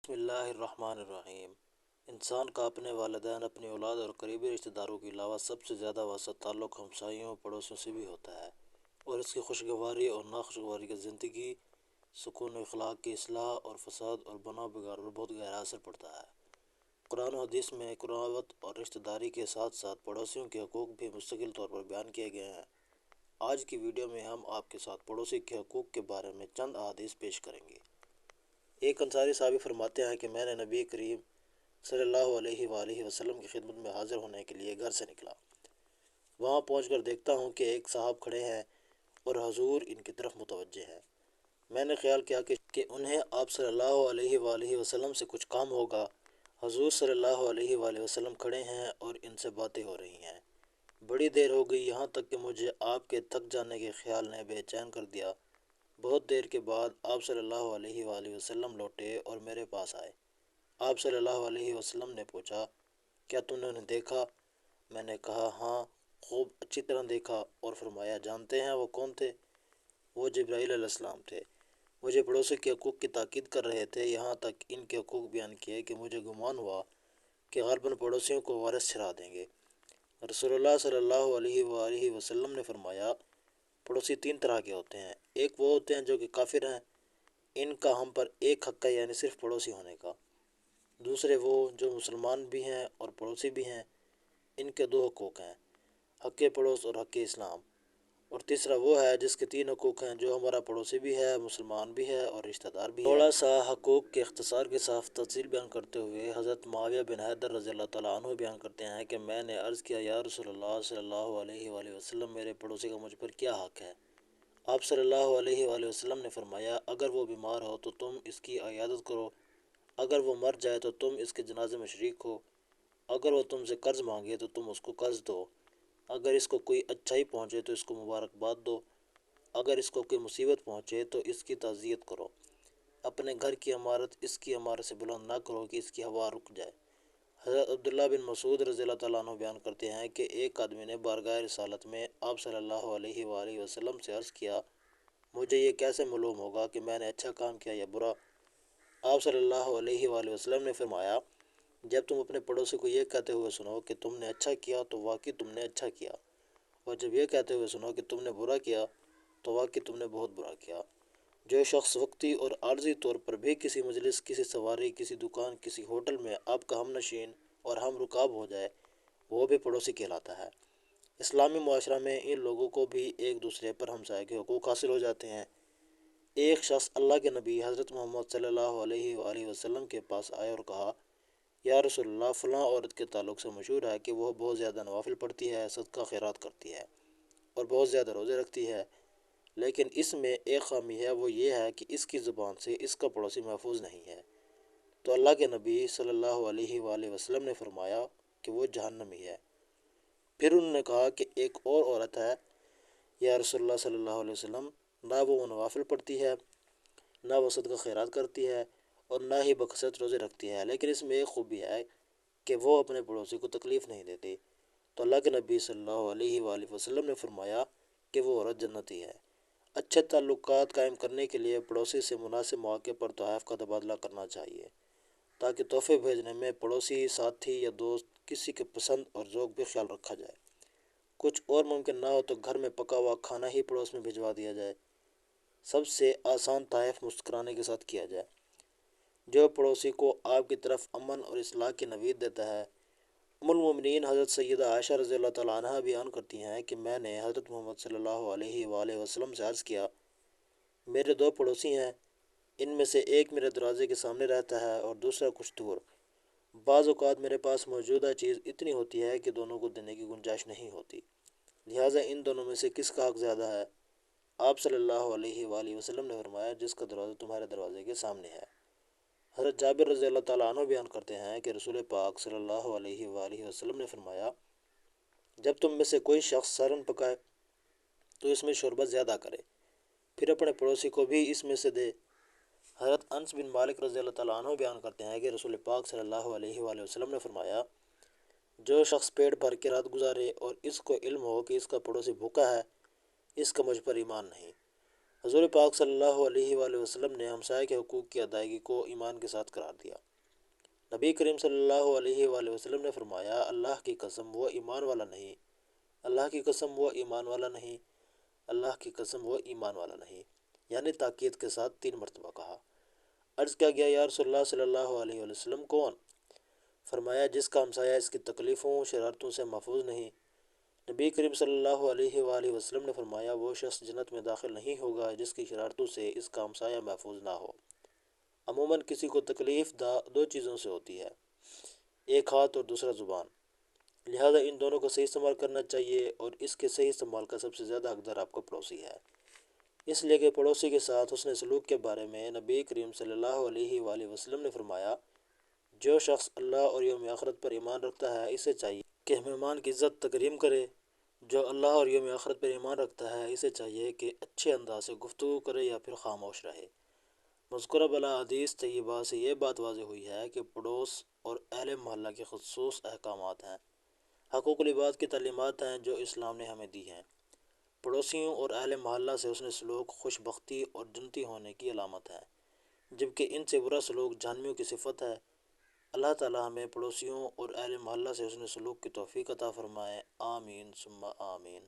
بسم اللہ الرحمن الرحیم۔ انسان کا اپنے والدین، اپنی اولاد اور قریبی رشتہ داروں کے علاوہ سب سے زیادہ واسطہ تعلق ہمسایوں پڑوسیوں سے بھی ہوتا ہے، اور اس کی خوشگواری اور ناخوشگواری کی زندگی، سکون و اخلاق کی اصلاح اور فساد اور بنا بگاڑ پر بہت گہرا اثر پڑتا ہے۔ قرآن و حدیث میں قرابت اور رشتہ داری کے ساتھ ساتھ پڑوسیوں کے حقوق بھی مستقل طور پر بیان کیے گئے ہیں۔ آج کی ویڈیو میں ہم آپ کے ساتھ پڑوسی کے حقوق کے بارے میں چند احادیث پیش کریں گے۔ ایک انصاری صحابی فرماتے ہیں کہ میں نے نبی کریم صلی اللہ علیہ وآلہ وسلم کی خدمت میں حاضر ہونے کے لیے گھر سے نکلا۔ وہاں پہنچ کر دیکھتا ہوں کہ ایک صاحب کھڑے ہیں اور حضور ان کی طرف متوجہ ہیں۔ میں نے خیال کیا کہ انہیں آپ صلی اللہ علیہ وآلہ وسلم سے کچھ کام ہوگا۔ حضور صلی اللہ علیہ وآلہ وسلم کھڑے ہیں اور ان سے باتیں ہو رہی ہیں۔ بڑی دیر ہو گئی، یہاں تک کہ مجھے آپ کے تھک جانے کے خیال نے بے چین کر دیا۔ بہت دیر کے بعد آپ صلی اللہ علیہ وآلہ وسلم لوٹے اور میرے پاس آئے۔ آپ صلی اللہ علیہ وسلم نے پوچھا، کیا تم نے انہیں دیکھا؟ میں نے کہا ہاں، خوب اچھی طرح دیکھا، اور فرمایا جانتے ہیں وہ کون تھے؟ وہ جبرائیل علیہ السلام تھے۔ مجھے پڑوسی کے حقوق کی تاکید کر رہے تھے، یہاں تک ان کے حقوق بیان کیے کہ مجھے گمان ہوا کہ غالباً پڑوسیوں کو وارث ٹھہرا دیں گے۔ رسول اللہ صلی اللہ علیہ وآلہ وسلم نے فرمایا، پڑوسی تین طرح کے ہوتے ہیں۔ ایک وہ ہوتے ہیں جو کہ کافر ہیں، ان کا ہم پر ایک حق ہے، یعنی صرف پڑوسی ہونے کا۔ دوسرے وہ جو مسلمان بھی ہیں اور پڑوسی بھی ہیں، ان کے دو حقوق ہیں، حق پڑوس اور حق اسلام۔ اور تیسرا وہ ہے جس کے تین حقوق ہیں، جو ہمارا پڑوسی بھی ہے، مسلمان بھی ہے اور رشتہ دار بھی ہے۔ تھوڑا سا حقوق کے اختصار کے ساتھ تفصیل بیان کرتے ہوئے حضرت معاویہ بن حیدر رضی اللہ تعالیٰ عنہ بیان کرتے ہیں کہ میں نے عرض کیا، یا رسول اللہ صلی اللہ علیہ وآلہ وسلم، میرے پڑوسی کا مجھ پر کیا حق ہے؟ آپ صلی اللہ علیہ وآلہ وسلم نے فرمایا، اگر وہ بیمار ہو تو تم اس کی عیادت کرو، اگر وہ مر جائے تو تم اس کے جنازے میں شریک ہو، اگر وہ تم سے قرض مانگے تو تم اس کو قرض دو، اگر اس کو کوئی اچھائی پہنچے تو اس کو مبارکباد دو، اگر اس کو کوئی مصیبت پہنچے تو اس کی تعزیت کرو۔ اپنے گھر کی عمارت اس کی عمارت سے بلند نہ کرو کہ اس کی ہوا رک جائے۔ حضرت عبداللہ بن مسعود رضی اللہ تعالیٰ عنہ بیان کرتے ہیں کہ ایک آدمی نے بارگاہ رسالت میں آپ صلی اللہ علیہ وآلہ وسلم سے عرض کیا، مجھے یہ کیسے معلوم ہوگا کہ میں نے اچھا کام کیا یا برا؟ آپ صلی اللہ علیہ وآلہ وسلم نے فرمایا، جب تم اپنے پڑوسی کو یہ کہتے ہوئے سنو کہ تم نے اچھا کیا تو واقعی تم نے اچھا کیا، اور جب یہ کہتے ہوئے سنو کہ تم نے برا کیا تو واقعی تم نے بہت برا کیا۔ جو شخص وقتی اور عارضی طور پر بھی کسی مجلس، کسی سواری، کسی دکان، کسی ہوٹل میں آپ کا ہم نشین اور ہم رکاب ہو جائے، وہ بھی پڑوسی کہلاتا ہے۔ اسلامی معاشرہ میں ان لوگوں کو بھی ایک دوسرے پر ہمسائے کے حقوق حاصل ہو جاتے ہیں۔ ایک شخص اللہ کے نبی حضرت محمد صلی اللہ علیہ وآلہ وسلم کے پاس آئے اور کہا، یا رسول اللہ، فلاں عورت کے تعلق سے مشہور ہے کہ وہ بہت زیادہ نوافل پڑھتی ہے، صدقہ خیرات کرتی ہے اور بہت زیادہ روزے رکھتی ہے، لیکن اس میں ایک خامی ہے، وہ یہ ہے کہ اس کی زبان سے اس کا پڑوسی محفوظ نہیں ہے۔ تو اللہ کے نبی صلی اللہ علیہ وآلہ وسلم نے فرمایا کہ وہ جہنمی ہے۔ پھر انہوں نے کہا کہ ایک اور عورت ہے، یا رسول اللہ صلی اللہ علیہ وسلم، نہ وہ نوافل پڑھتی ہے، نہ وہ صدقہ خیرات کرتی ہے اور نہ ہی بکثرت روزے رکھتی ہے، لیکن اس میں ایک خوبی ہے کہ وہ اپنے پڑوسی کو تکلیف نہیں دیتی۔ تو اللہ کے نبی صلی اللہ علیہ وآلہ وسلم نے فرمایا کہ وہ عورت جنتی ہے۔ اچھے تعلقات قائم کرنے کے لیے پڑوسی سے مناسب مواقع پر تحائف کا تبادلہ کرنا چاہیے، تاکہ تحفے بھیجنے میں پڑوسی، ساتھی یا دوست کسی کے پسند اور ذوق بھی خیال رکھا جائے۔ کچھ اور ممکن نہ ہو تو گھر میں پکا ہوا کھانا ہی پڑوس میں بھجوا دیا جائے۔ سب سے آسان تحائف مسکرانے کے ساتھ کیا جائے۔ جو پڑوسی کو آپ کی طرف امن اور اصلاح کی نوید دیتا ہے۔ ام المومنین حضرت سیدہ عائشہ رضی اللہ تعالیٰ عنہ بیان کرتی ہیں کہ میں نے حضرت محمد صلی اللہ علیہ وآلہ وسلم سے عرض کیا، میرے دو پڑوسی ہیں، ان میں سے ایک میرے دروازے کے سامنے رہتا ہے اور دوسرا کچھ دور۔ بعض اوقات میرے پاس موجودہ چیز اتنی ہوتی ہے کہ دونوں کو دینے کی گنجائش نہیں ہوتی، لہٰذا ان دونوں میں سے کس کا حق زیادہ ہے؟ آپ صلی اللہ علیہ وآلہ وسلم نے فرمایا، جس کا دروازہ تمہارے دروازے کے سامنے ہے۔ حضرت جابر رضی اللہ تعالیٰ عنہ بیان کرتے ہیں کہ رسول پاک صلی اللہ علیہ وآلہ وسلم نے فرمایا، جب تم میں سے کوئی شخص سالن پکائے تو اس میں شوربہ زیادہ کرے، پھر اپنے پڑوسی کو بھی اس میں سے دے۔ حضرت انس بن مالک رضی اللہ تعالیٰ عنہ بیان کرتے ہیں کہ رسول پاک صلی اللہ علیہ وآلہ وسلم نے فرمایا، جو شخص پیٹ بھر کے رات گزارے اور اس کو علم ہو کہ اس کا پڑوسی بھوکا ہے، اس کا مجھ پر ایمان نہیں۔ حضور پاک صلی اللہ علیہ وآلہ وسلم نے ہمسائے کے حقوق کی ادائیگی کو ایمان کے ساتھ قرار دیا۔ نبی کریم صلی اللہ علیہ وآلہ وسلم نے فرمایا، اللہ کی قسم وہ ایمان والا نہیں، اللہ کی قسم وہ ایمان والا نہیں، اللہ کی قسم وہ ایمان والا نہیں، یعنی تاکید کے ساتھ 3 مرتبہ کہا۔ عرض کیا گیا، یا رسول اللہ صلی اللہ علیہ وآلہ وسلم کون؟ فرمایا، جس کا ہمسایہ اس کی تکلیفوں شرارتوں سے محفوظ نہیں۔ نبی کریم صلی اللہ علیہ وآلہ وسلم نے فرمایا، وہ شخص جنت میں داخل نہیں ہوگا جس کی شرارتوں سے اس کا ہمسایہ محفوظ نہ ہو۔ عموماً کسی کو تکلیف 2 چیزوں سے ہوتی ہے، ایک ہاتھ اور دوسرا زبان، لہذا ان دونوں کا صحیح استعمال کرنا چاہیے، اور اس کے صحیح استعمال کا سب سے زیادہ حقدار آپ کا پڑوسی ہے۔ اس لیے کہ پڑوسی کے ساتھ حسن سلوک کے بارے میں نبی کریم صلی اللہ علیہ وآلہ وسلم نے فرمایا، جو شخص اللہ اور یوم آخرت پر ایمان رکھتا ہے اسے چاہیے کہ مہمان کی عزت تکریم کرے، جو اللہ اور یوم آخرت پر ایمان رکھتا ہے اسے چاہیے کہ اچھے انداز سے گفتگو کرے یا پھر خاموش رہے۔ مذکورہ بالا حدیث طیبہ سے یہ بات واضح ہوئی ہے کہ پڑوس اور اہل محلہ کے خصوص احکامات ہیں، حقوق العباد کی تعلیمات ہیں جو اسلام نے ہمیں دی ہیں۔ پڑوسیوں اور اہل محلہ سے حسن سلوک خوش بختی اور جنتی ہونے کی علامت ہے، جبکہ ان سے برا سلوک جہنمیوں کی صفت ہے۔ اللہ تعالی ہمیں پڑوسیوں اور اہل محلہ سے حسن سلوک کی توفیق عطا فرمائے، آمین ثم آمین۔